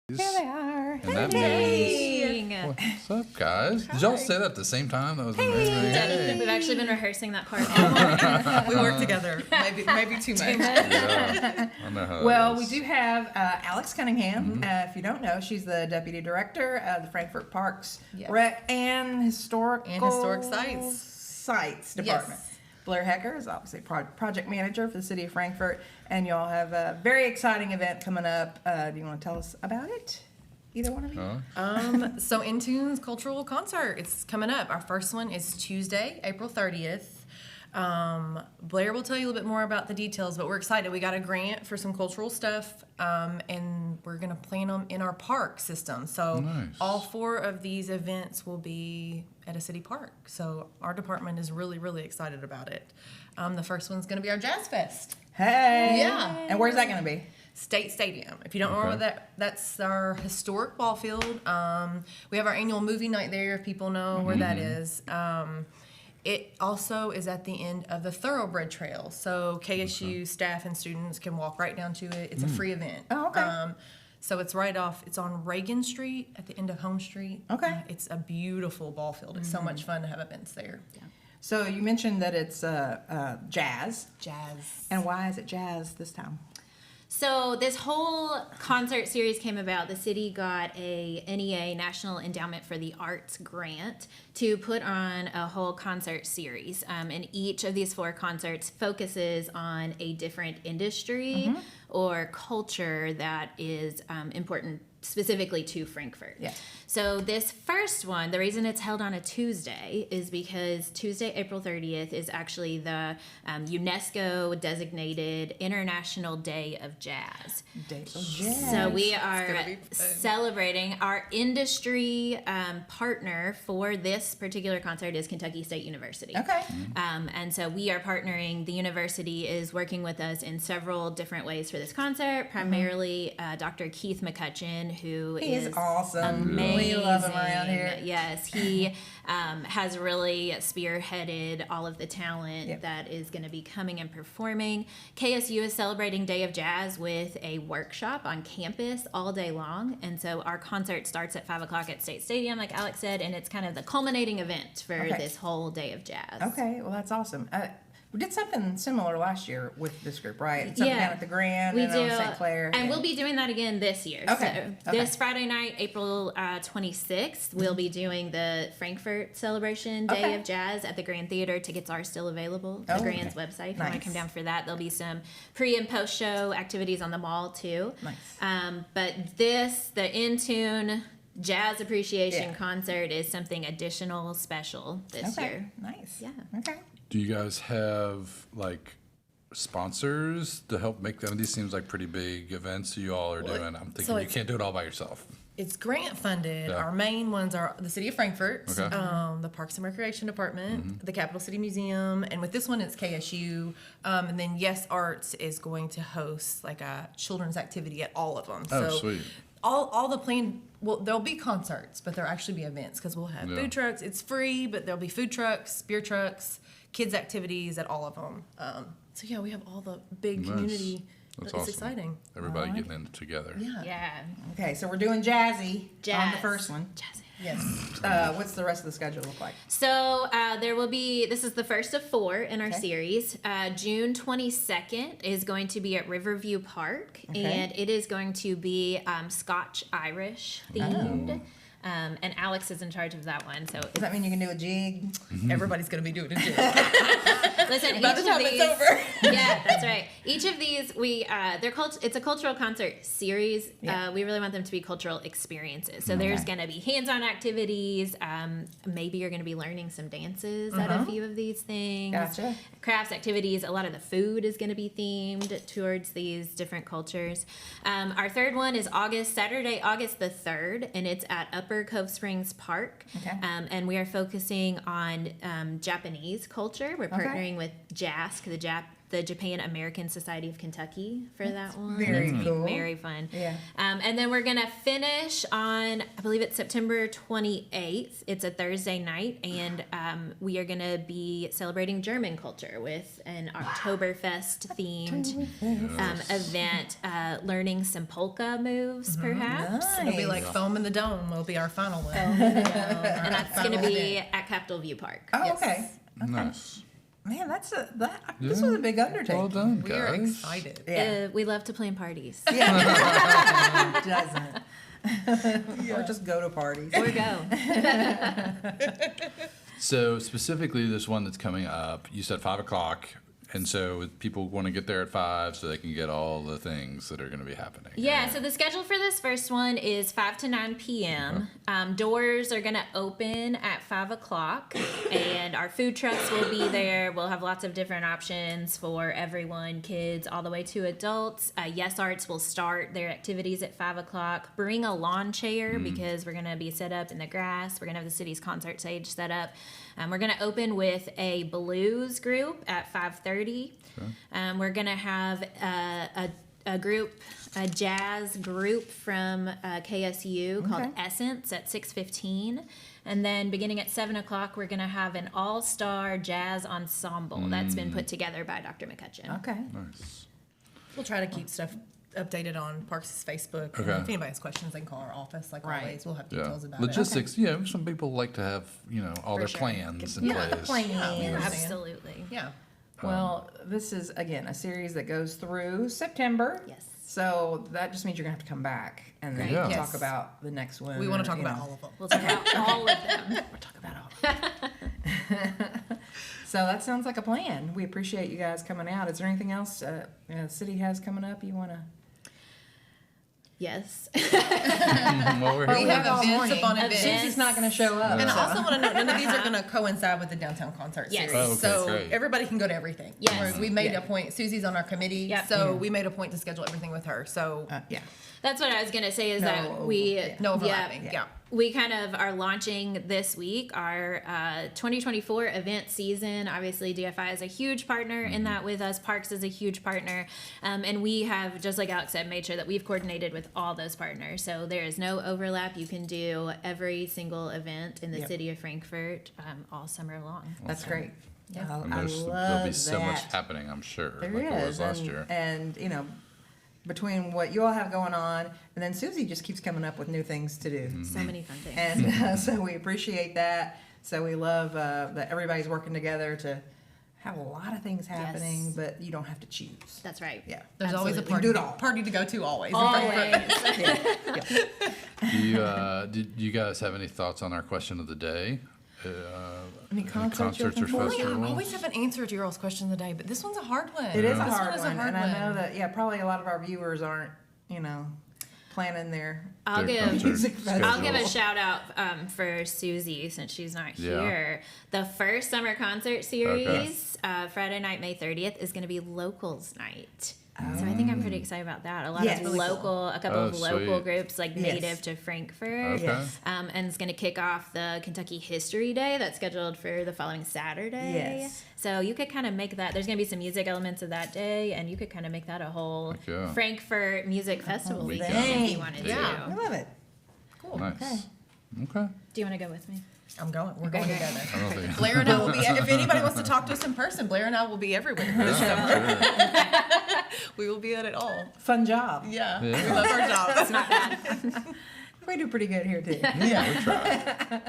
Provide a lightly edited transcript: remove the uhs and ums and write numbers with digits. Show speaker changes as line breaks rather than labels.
Here they are.
And that means, what's up, guys? Did y'all say that at the same time? That was amazing. Hey.
We've actually been rehearsing that part all morning.
We work together. Maybe too much.
Yeah. I know how
Well,
that
we
is.
do have Alex Cunningham. If you don't know, she's the deputy director of the Frankfort Parks
Yes.
Rec and Historic
Sites.
Department.
Yes.
Blair Hecker is obviously project manager for the City of Frankfort, and y'all have a very exciting event coming up. Do you want to tell us about it? Either one of you?
So Intune's cultural concert, it's coming up. Our first one is Tuesday, April 30th. Blair will tell you a little bit more about the details, but we're excited. We got a grant for some cultural stuff, and we're going to plan them in our park system. So
Nice.
all 4 of these events will be at a city park. So our department is really, really excited about it. The first one's going to be our Jazz Fest.
Hey.
Yeah.
And where's that going to be?
State Stadium. If you don't know
Okay.
what that's our historic ball field. We have our annual movie night there, if people know where that is. It also is at the end of the Thoroughbred Trail, so KSU staff and students can walk right down to it. It's a free event.
Oh, okay.
So it's it's on Reagan Street at the end of Home Street.
Okay.
It's a beautiful ball field. It's so much fun to have events there. Yeah.
So you mentioned that it's jazz.
Jazz.
And why is it jazz this time?
So this whole concert series came about. The city got a NEA, National Endowment for the Arts grant, to put on a whole concert series. And each of these 4 concerts focuses on a different industry or culture that is important specifically to Frankfort.
Yeah.
So this first one, the reason it's held on a Tuesday is because Tuesday, April 30th is actually the UNESCO designated International Day of Jazz.
Day of Jazz.
So we
gonna
are
be fun.
celebrating our industry partner for this particular concert is Kentucky State University.
Okay.
And so we are partnering. The university is working with us in several different ways for this concert. Primarily, Dr. Keith McCutcheon, who
He is awesome.
amazing.
We love him around here.
Yes, he has really spearheaded all of the talent
Yep.
that is going to be coming and performing. KSU is celebrating Day of Jazz with a workshop on campus all day long. And so our concert starts at 5 o'clock at State Stadium, like Alex said, and it's kind of the culminating event for
Okay.
this whole Day of Jazz.
Okay, well that's awesome. We did something similar last year with this group, right? Something
Yeah.
down at the Grand
We
and
do,
on St. Clair.
and we'll be doing that again this year.
Okay,
So this Friday night, April 26th, we'll be doing the Frankfurt Celebration Day
Okay.
of Jazz at the Grand Theater. Tickets are still available.
Oh,
The Grand's
okay.
website. If you want to
Nice.
come down for that, there'll be some pre and post show activities on the mall too.
Nice.
But the In-Tune Jazz Appreciation
Yeah.
Concert is something additional special this
Okay,
year.
nice.
Yeah.
Okay.
Do you guys have like sponsors to help make them? These seems like pretty big events you all are doing. I'm thinking
so
you
it's-
can't do it all by yourself.
It's grant funded.
Yeah.
Our main ones are the City of Frankfort,
Okay.
the Parks and Recreation Department, the Capital City Museum, and with this one it's KSU. And then Yes Arts is going to host like a children's activity at all of them.
Oh,
So
sweet.
all the planned, well, there'll be concerts, but there'll actually be events because we'll have
Yeah.
food trucks. It's free, but there'll be food trucks, beer trucks, kids activities at all of them. So yeah, we have all the big
Nice.
community.
That's
It's
awesome.
exciting.
Everybody getting in together.
Yeah.
Yeah.
Okay, so we're doing jazzy on the
Jazz.
first one.
Jazz.
Yes.
What's the rest of the schedule look like?
So there will be, this is the first of 4 in our
Okay.
series. June 22nd is going to be at Riverview Park,
Okay.
and it is going to be Scotch-Irish themed. And Alex is in charge of that one. So
Does that mean you can do a jig?
Everybody's gonna be doing it too.
listen,
By
each
the
of
time
these,
it's over.
yeah, that's right. Each of these, it's a cultural concert series.
Yeah.
We really want them to be cultural experiences. So there's going to be hands-on activities. Maybe you're going to be learning some dances at a few of these things.
Gotcha.
Crafts, activities. A lot of the food is going to be themed towards these different cultures. Our third one is Saturday, August the 3rd, and it's at Upper Cove Springs Park.
Okay.
And we are focusing on Japanese culture. We're partnering with JASC, the the Japan American Society of Kentucky for that one.
very
It's gonna be
cool.
very fun.
Yeah.
And then we're gonna finish on, I believe it's September 28th. It's a Thursday night, and we are gonna be celebrating German culture with an Oktoberfest themed event, learning some polka moves, perhaps.
It'll be like Foam in the Dome will be our final one.
And that's gonna be at Capitol View Park.
Oh,
Yes.
okay.
Nice.
Man, this was a big undertaking.
Well done,
We are
guys.
excited.
Yeah.
We love to plan parties.
Yeah. Doesn't. Or just go to parties.
Or go.
So specifically this one that's coming up, you said 5 o'clock. And so people want to get there at 5 so they can get all the things that are going to be happening.
Yeah, so the schedule for this first one is 5 to 9 p.m. Doors are going to open at 5 o'clock, and our food trucks will be there. We'll have lots of different options for everyone, kids all the way to adults. Yes Arts will start their activities at 5 o'clock. Bring a lawn chair because we're going to be set up in the grass. We're going to have the city's concert stage set up. We're going to open with a blues group at 5:30. We're going to have a jazz group from KSU called Essence at 6:15. And then beginning at 7 o'clock, we're going to have an all-star jazz ensemble that's been put together by Dr. McCutcheon.
Okay.
Nice.
We'll try to keep stuff updated on Parks' Facebook.
Okay.
And if anybody has questions, they can call our office. Like
Right.
always, we'll have
Yeah.
details about
Logistics, yeah, some people like to have, all
For
their
sure.
plans in
Yeah,
place.
plans.
Absolutely.
it. Yeah.
Well, this is, again, a series that goes through September.
Yes.
So that just means you're going to have to come back and then
Yeah.
talk
Yes.
about the next one.
We want
or,
to talk
you
about
know.
all of them.
We'll talk about all of them.
We'll talk about all of them. So that sounds like a plan. We appreciate you guys coming out. Is there anything else the city has coming up you want to?
Yes.
Well, we're
We
here.
have
all
events
morning.
upon
Events.
events.
Susie's not going to show up.
And I
so-
also want to note, none of these are going to coincide with the downtown concert
Yes.
series.
Oh, okay,
so
great.
everybody can go to everything.
Yes.
We made
Yeah.
a point. Susie's on our committee,
Yep.
so we made a point to schedule everything with her. So
yeah.
That's what I was gonna say is that we
no overlapping.
Yeah.
Yeah.
we kind of are launching this week our 2024 event season. Obviously, DFI is a huge partner in that with us. Parks is a huge partner, and we have, just like Alex said, made sure that we've coordinated with all those partners. So there is no overlap. You can do every single event in the
Yep.
city of Frankfort all summer long.
That's great. Yeah,
And
I
there'll
love
be so much
that.
happening, I'm sure,
There
like it was
is,
last
and,
year.
and between what you all have going on, and then Susie just keeps coming up with new things to do,
So many fun things.
and so we appreciate that. So we love that everybody's working together to have a lot of things happening,
Yes.
but you don't have to choose.
That's right.
Yeah,
There's always a
Absolutely.
You
party,
can do it all.
party to go to always. in
Always.
Frankfurt.
Do you guys have any thoughts on our question of the day?
Any concerts you're
concerts or
looking forward to?
I
festivals?
always have an answer to your all's question of the day, but this one's a hard one.
It is a
This
hard
is
one,
a hard
and I know
one.
that probably a lot of our viewers aren't planning their
I'll
Their
give
music
I'll give a
schedules.
shout out for Susie since she's not
Yeah.
here. The first summer concert series, Friday night, May 30th, is going to be Locals Night. So I think I'm pretty excited about that. A lot
Yes.
of
Really cool.
local, a couple
Oh,
of local
sweet.
groups like
Yes.
native to Frankfurt.
Okay.
Yes.
And it's going to kick off the Kentucky History Day that's scheduled for the following Saturday.
Yes.
So you could kind of make that. There's going to be some music elements of that day, and you could kind of make that a whole
Heck yeah.
Frankfurt music festival
weekend.
weekend if you
Dang.
wanted
Yeah.
I
to.
love it.
Cool.
Nice. Okay.
Do you want to go with me?
I'm going. We're going together.
I don't think.
Blair and I will be. If anybody wants to talk to us in person, Blair and I will be everywhere this summer.
Sure.
We will be at it all.
Fun job.
Yeah.
Yeah.
We love our job.
We do pretty good here too.
Yeah, we try.